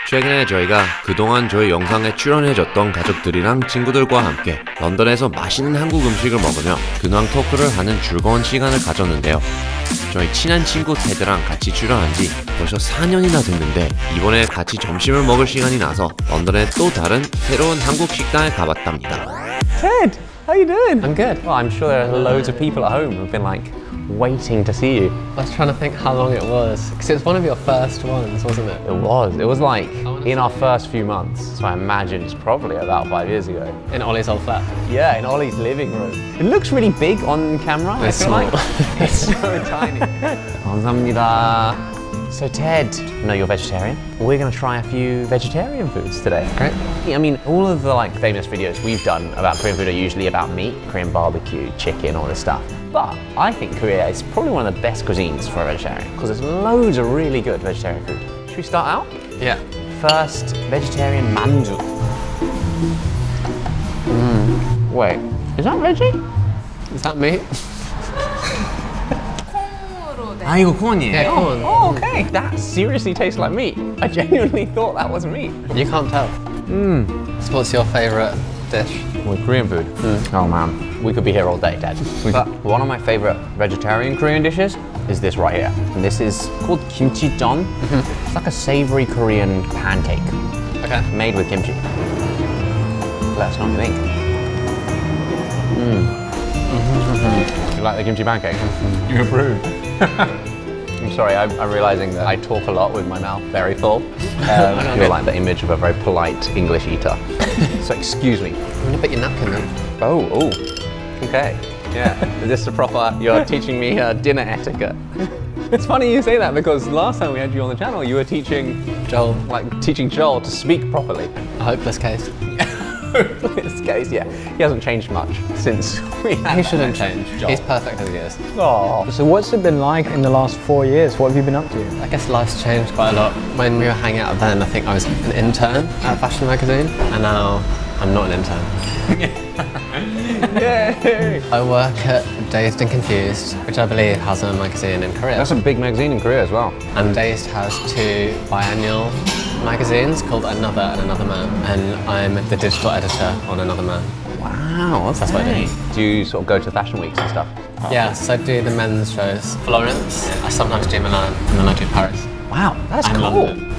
최근에 저희가 그동안 저희 영상에 출연해줬던 가족들이랑 친구들과 함께 런던에서 맛있는 한국 음식을 먹으며 근황 토크를 하는 즐거운 시간을 가졌는데요. 저희 친한 친구 테드랑 같이 출연한 지 벌써 4년이나 됐는데 이번에 같이 점심을 먹을 시간이 나서 런던의 또 다른 새로운 한국 식당에 가봤답니다. Ted, how you doing? I'm good. Well, I'm sure there are loads of people at home who've been like waiting to see you. I was trying to think how long it was, because it was one of your first ones, wasn't it? It was like in our first few months, so I imagine it's probably about 5 years ago. In Ollie's old flat? Yeah, in Ollie's living room. It looks really big on camera. It's small. It's so tiny. 감사합니다. So Ted, I know you're vegetarian. We're going to try a few vegetarian foods today. Great. I mean, all of the like famous videos we've done about Korean food are usually about meat, Korean barbecue, chicken, all this stuff. But I think Korea is probably one of the best cuisines for a vegetarian because there's loads of really good vegetarian food. Should we start out? Yeah. First, vegetarian mandu. Wait, is that veggie? Is that meat? 아, 이거 corn이에요? Yeah, corn. Oh, okay. That seriously tastes like meat. I genuinely thought that was meat. You can't tell. So what's your favourite dish? With Korean food? Oh man, we could be here all day, Dad. But one of my favorite vegetarian Korean dishes is this right here. And this is called kimchi jeon. It's like a savory Korean pancake. Okay. Made with kimchi. Let us know what you think. You like the kimchi pancake? You approve? I'm sorry, I'm realizing that I talk a lot with my mouth very full. I feel like the image of a very polite English eater. So excuse me. I'm gonna put your napkin then. Oh, okay. Yeah, is this the proper, you're teaching me dinner etiquette? It's funny you say that because last time we had you on the channel, you were teaching Joel to speak properly. A hopeless case. In this case, yeah. He hasn't changed much since we had He shouldn't change. Joel. He's perfect as he is. Oh. So what's it been like in the last 4 years? What have you been up to? I guess life's changed quite a lot. When we were hanging out then, I think I was an intern at a fashion magazine, and now I'm not an intern. Yay! I work at Dazed and Confused, which I believe has a magazine in Korea. That's a big magazine in Korea as well. And Dazed has 2 biannual magazines called Another and Another Man, and I'm the digital editor on Another Man. Wow, That's what I do. Do you sort of go to fashion weeks and stuff? Yeah, so I do the men's shows, Florence, I sometimes do Milan, and then I do Paris. Wow, that's And cool. London.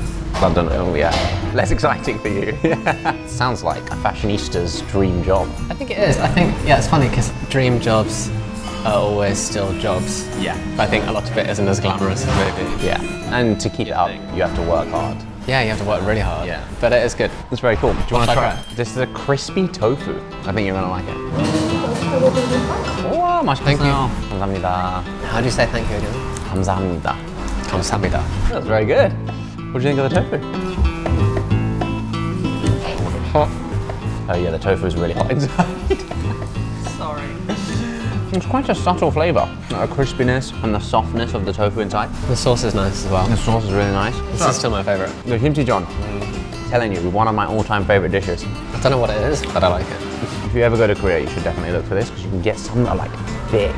London, oh yeah. Less exciting for you. Sounds like a fashionista's dream job. I think it is. I think, yeah, it's funny because dream jobs are always still jobs. Yeah. But I think a lot of it isn't as glamorous as maybe. Yeah, and to keep it up, you have to work hard. Yeah, you have to work really hard. Yeah. But it is good. It's very cool. Do you want to I'll try try it? This is a crispy tofu. I think you're going to like it. Oh, Thank you. 감사합니다. How do you say thank you again? 감사합니다. 감사합니다. That's very good. What do you think of the tofu? Hot. Oh yeah, the tofu is really hot inside. Sorry. It's quite a subtle flavour. A crispiness and the softness of the tofu inside. The sauce is nice as well. The sauce is really nice. This is still my favourite. The kimchi jeon, telling you, one of my all-time favourite dishes. I don't know what it is, but I like it. If you ever go to Korea, you should definitely look for this because you can get some that are like thick.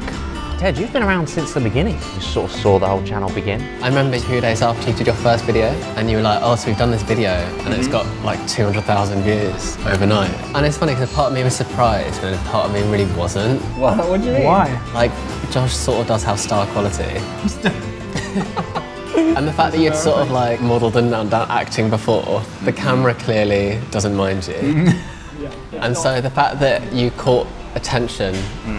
Ted, you've been around since the beginning. You sort of saw the whole channel begin. I remember 2 days after you did your first video, and you were like, oh, so we've done this video, and it's got like 200,000 views overnight. And it's funny because part of me was surprised, and part of me really wasn't. What do you mean? Why? Like, Josh sort of does have star quality. And the fact that you'd sort of like modelled and done acting before, the camera clearly doesn't mind you. And so the fact that you caught attention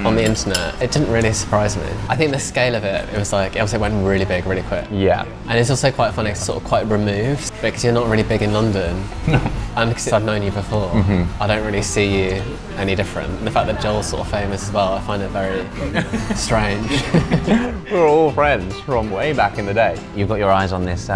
on the internet, it didn't really surprise me. I think the scale of it, it was like, it obviously went really big, really quick. Yeah. And it's also quite funny, it's sort of quite removed, because you're not really big in London. No. And because I've known you before, I don't really see you any different. And the fact that Joel's sort of famous as well, I find it very strange. We're all friends from way back in the day. You've got your eyes on this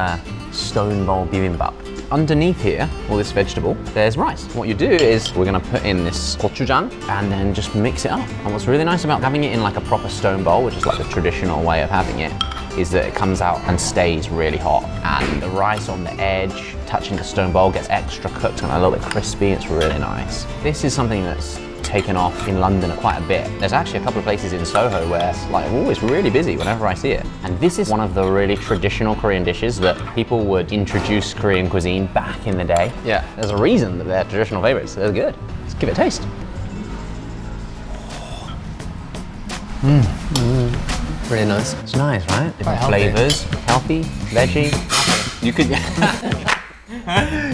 stone bowl bibimbap. Underneath here, all this vegetable, there's rice. What you do is we're gonna put in this gochujang and then just mix it up. And what's really nice about having it in like a proper stone bowl, which is like the traditional way of having it, is that it comes out and stays really hot. And the rice on the edge, touching the stone bowl, gets extra cooked and a little bit crispy. It's really nice. This is something that's taken off in London quite a bit. There's actually a couple of places in Soho where it's like always really busy whenever I see it. And this is one of the really traditional Korean dishes that people would introduce Korean cuisine back in the day. Yeah. There's a reason that they're traditional favorites. They're good. Let's give it a taste. Really nice. It's nice, right? Different healthy. flavors, healthy, veggie. You could,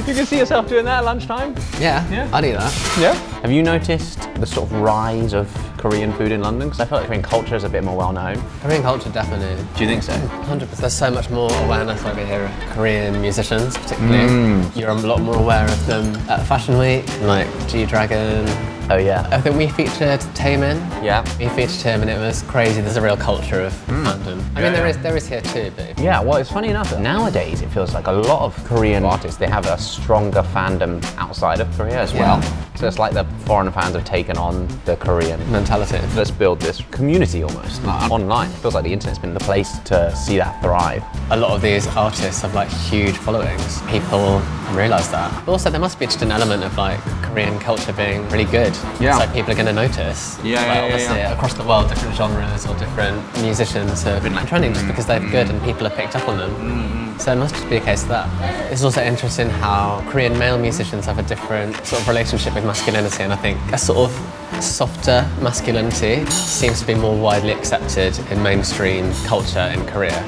you can see yourself doing that at lunchtime. Yeah, I'd eat that. Yeah. Have you noticed the sort of rise of Korean food in London? Because I feel like Korean culture is a bit more well known. Korean culture, definitely. Do you think so? 100%. There's so much more awareness over here of Korean musicians, particularly. You're a lot more aware of them at Fashion Week, like G-Dragon. Oh yeah. I think we featured Hyemin. Yeah. We featured him and it was crazy. There's a real culture of fandom. I mean, there is here too, but... Yeah, well, it's funny enough that nowadays it feels like a lot of Korean artists, they have a stronger fandom outside of Korea as well. So it's like the foreign fans have taken on the Korean mentality. Let's build this community almost, like, online. It feels like the internet's been the place to see that thrive. A lot of these artists have like huge followings. People realise that. But also there must be just an element of like Korean culture being really good. Yeah. So people are going to notice. Obviously across the world, different genres or different musicians have been like trending just because they're good and people have picked up on them. So it must just be a case of that. It's also interesting how Korean male musicians have a different sort of relationship with masculinity, and I think a sort of softer masculinity seems to be more widely accepted in mainstream culture in Korea.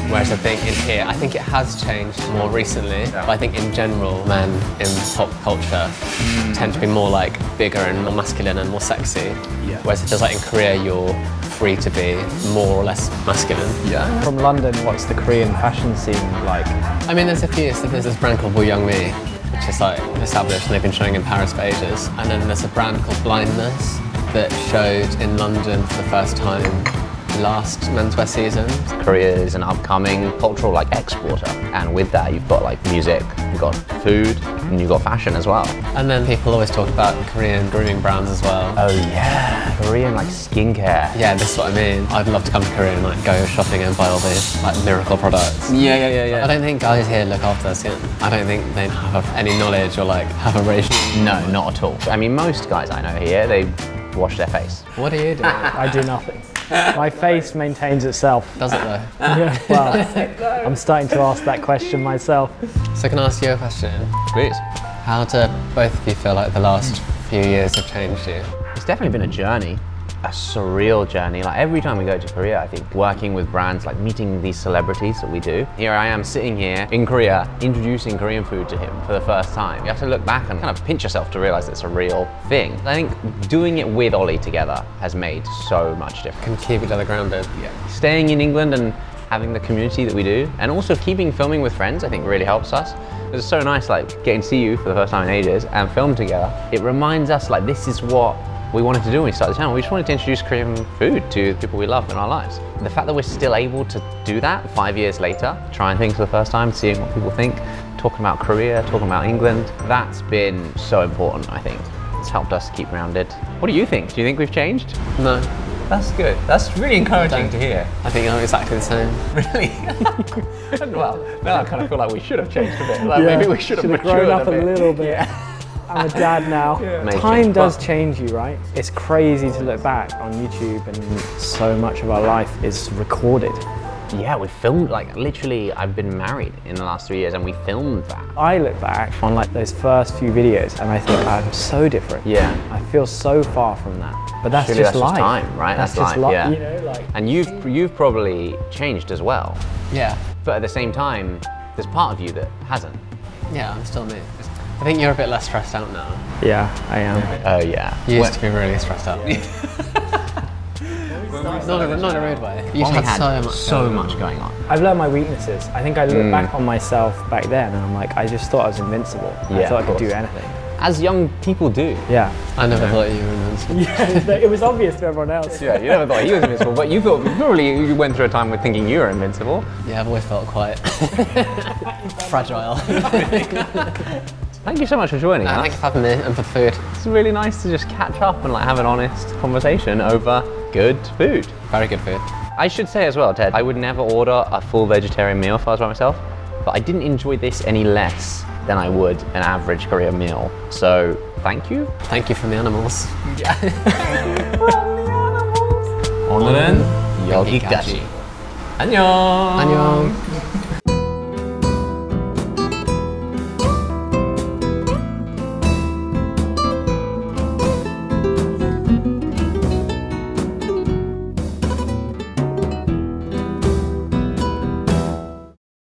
Whereas I think in here, I think it has changed more recently, but I think in general, men in pop culture tend to be more like bigger and more masculine and more sexy. Whereas it feels like in Korea, you're free to be more or less masculine. From London, what's the Korean fashion scene like? I mean, there's a few. So there's this brand called Youngmi, which is like established and they've been showing in Paris for ages. And then there's a brand called Blindness that showed in London for the first time last menswear season. Korea is an upcoming cultural like exporter, and with that you've got like music, you've got food, and you've got fashion as well. And then people always talk about Korean grooming brands as well. Oh yeah, Korean like skincare. Yeah, this is what I mean. I'd love to come to Korea and like go shopping and buy all these like miracle products. Yeah. I don't think guys here look after their skin. I don't think they have any knowledge or like have a regime. No, not at all. I mean, most guys I know here, they wash their face. What do you do? I do nothing. My face maintains itself. Does it though? Yeah, well, I'm starting to ask that question myself. So can I ask you a question? Please. How do both of you feel like the last few years have changed you? It's definitely been a journey, a surreal journey. Like every time we go to Korea, I think working with brands, like meeting these celebrities that we do. Here I am sitting here in Korea, introducing Korean food to him for the first time. You have to look back and kind of pinch yourself to realize it's a real thing. I think doing it with Ollie together has made so much difference. Can keep each other grounded. Staying in England and having the community that we do, and also keeping filming with friends, I think really helps us. It's so nice like getting to see you for the first time in ages and film together. It reminds us like this is what we wanted to do when we started the channel. We just wanted to introduce Korean food to the people we love in our lives. The fact that we're still able to do that 5 years later, trying things for the first time, seeing what people think, talking about Korea, talking about England, that's been so important, I think. It's helped us keep grounded. What do you think? Do you think we've changed? No. That's good. That's really encouraging to hear. I think you're exactly the same. Really? Well, now I kind of feel like we should have changed a bit. Like maybe we should have matured grown up a bit. a little bit. I'm a dad now. Time does change you, right? It's crazy to look back on YouTube and so much of our life is recorded. Yeah, we filmed, like literally, I've been married in the last 3 years and we filmed that. I look back on like those first few videos and I think I'm so different. Yeah. I feel so far from that. But that's Surely just that's life. just time, right? That's That's just life, life, yeah. you know, like. And you've probably changed as well. Yeah. But at the same time, there's part of you that hasn't. Yeah, I'm still me. I think you're a bit less stressed out now. Yeah, I am. Oh yeah. You used to be really stressed out. Not in a rude way. You Ollie had so much going on. I've learned my weaknesses. I think I look back on myself back then and I'm like, I just thought I was invincible. I Yeah, thought I of could do course. anything. As young people do. Yeah. I never thought you were invincible. Yeah, it was obvious to everyone else. Yeah, you never thought he was invincible, but you thought probably you went through a time with thinking you were invincible. Yeah, I've always felt quite fragile. Thank you so much for joining us. Thank you for having me and for the food. It's really nice to just catch up and like have an honest conversation over good food. Very good food. I should say as well, Ted, I would never order a full vegetarian meal if I was by myself. If but I didn't enjoy this any less than I would an average Korean meal. So thank you. Thank you from the animals. 오늘은 여기까지. 안녕. 안녕.